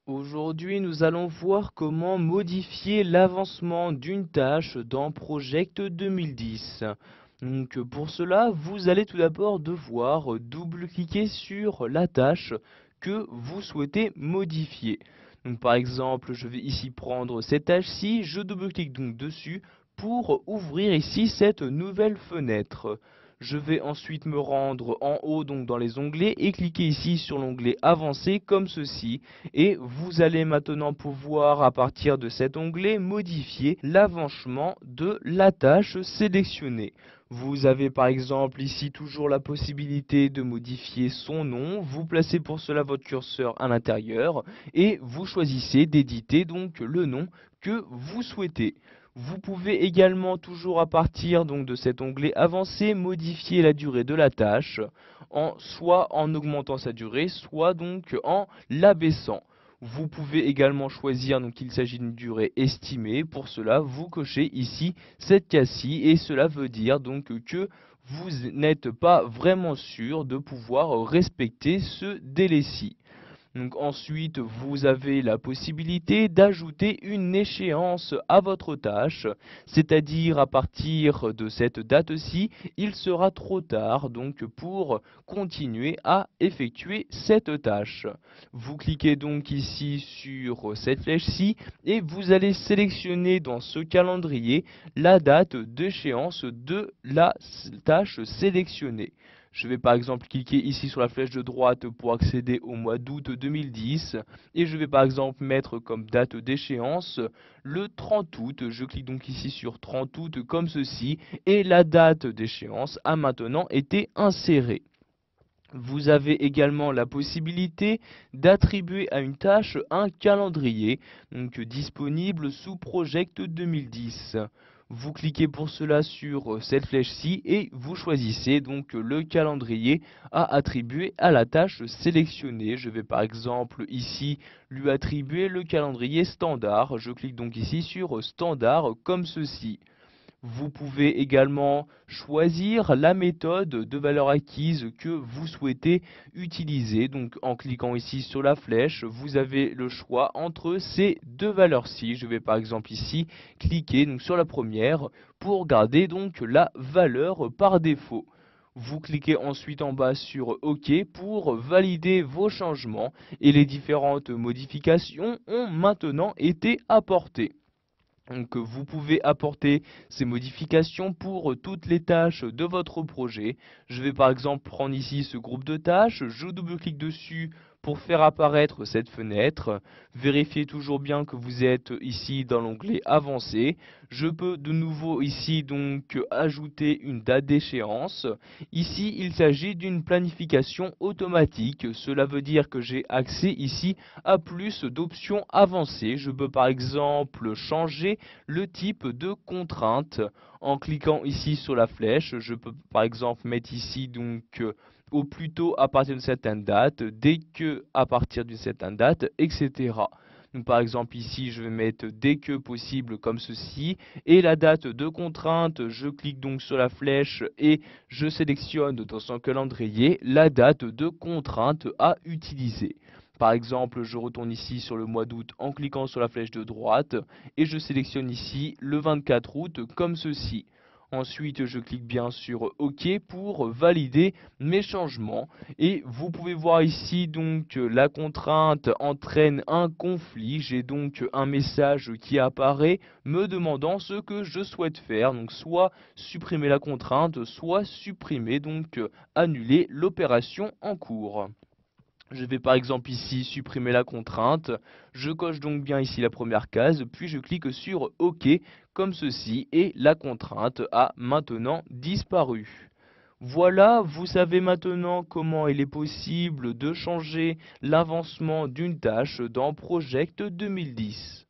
Aujourd'hui, nous allons voir comment modifier l'avancement d'une tâche dans Project 2010. Donc, pour cela, vous allez tout d'abord devoir double-cliquer sur la tâche que vous souhaitez modifier. Donc, par exemple, je vais ici prendre cette tâche-ci, je double-clique donc dessus pour ouvrir ici cette nouvelle fenêtre. Je vais ensuite me rendre en haut donc dans les onglets et cliquer ici sur l'onglet Avancer comme ceci. Et vous allez maintenant pouvoir à partir de cet onglet modifier l'avancement de la tâche sélectionnée. Vous avez par exemple ici toujours la possibilité de modifier son nom. Vous placez pour cela votre curseur à l'intérieur et vous choisissez d'éditer donc le nom que vous souhaitez. Vous pouvez également toujours à partir donc de cet onglet avancé modifier la durée de la tâche soit en augmentant sa durée, soit donc en l'abaissant. Vous pouvez également choisir donc qu'il s'agit d'une durée estimée. Pour cela, vous cochez ici cette case-ci et cela veut dire donc que vous n'êtes pas vraiment sûr de pouvoir respecter ce délai-ci. Donc ensuite, vous avez la possibilité d'ajouter une échéance à votre tâche, c'est-à-dire à partir de cette date-ci, il sera trop tard donc pour continuer à effectuer cette tâche. Vous cliquez donc ici sur cette flèche-ci et vous allez sélectionner dans ce calendrier la date d'échéance de la tâche sélectionnée. Je vais par exemple cliquer ici sur la flèche de droite pour accéder au mois d'août 2010 et je vais par exemple mettre comme date d'échéance le 30 août. Je clique donc ici sur 30 août comme ceci et la date d'échéance a maintenant été insérée. Vous avez également la possibilité d'attribuer à une tâche un calendrier, donc disponible sous Project 2010. Vous cliquez pour cela sur cette flèche-ci et vous choisissez donc le calendrier à attribuer à la tâche sélectionnée. Je vais par exemple ici lui attribuer le calendrier standard. Je clique donc ici sur standard comme ceci. Vous pouvez également choisir la méthode de valeur acquise que vous souhaitez utiliser. Donc en cliquant ici sur la flèche, vous avez le choix entre ces deux valeurs-ci. Je vais par exemple ici cliquer donc, sur la première pour garder donc la valeur par défaut. Vous cliquez ensuite en bas sur OK pour valider vos changements et les différentes modifications ont maintenant été apportées. Donc vous pouvez apporter ces modifications pour toutes les tâches de votre projet. Je vais par exemple prendre ici ce groupe de tâches, je double-clique dessus pour faire apparaître cette fenêtre. Vérifiez toujours bien que vous êtes ici dans l'onglet avancé. Je peux de nouveau ici donc ajouter une date d'échéance. Ici il s'agit d'une planification automatique. Cela veut dire que j'ai accès ici à plus d'options avancées. Je peux par exemple changer le type de contrainte. En cliquant ici sur la flèche, je peux par exemple mettre ici donc au plus tôt à partir d'une certaine date, dès que à partir d'une certaine date, etc. Donc par exemple ici je vais mettre dès que possible comme ceci et la date de contrainte, je clique donc sur la flèche et je sélectionne dans son calendrier la date de contrainte à utiliser. Par exemple, je retourne ici sur le mois d'août en cliquant sur la flèche de droite et je sélectionne ici le 24 août comme ceci. Ensuite, je clique bien sur OK pour valider mes changements. Et vous pouvez voir ici donc la contrainte entraîne un conflit. J'ai donc un message qui apparaît me demandant ce que je souhaite faire. Donc soit supprimer la contrainte, soit supprimer donc annuler l'opération en cours. Je vais par exemple ici supprimer la contrainte, je coche donc bien ici la première case, puis je clique sur OK comme ceci et la contrainte a maintenant disparu. Voilà, vous savez maintenant comment il est possible de changer l'avancement d'une tâche dans Project 2010.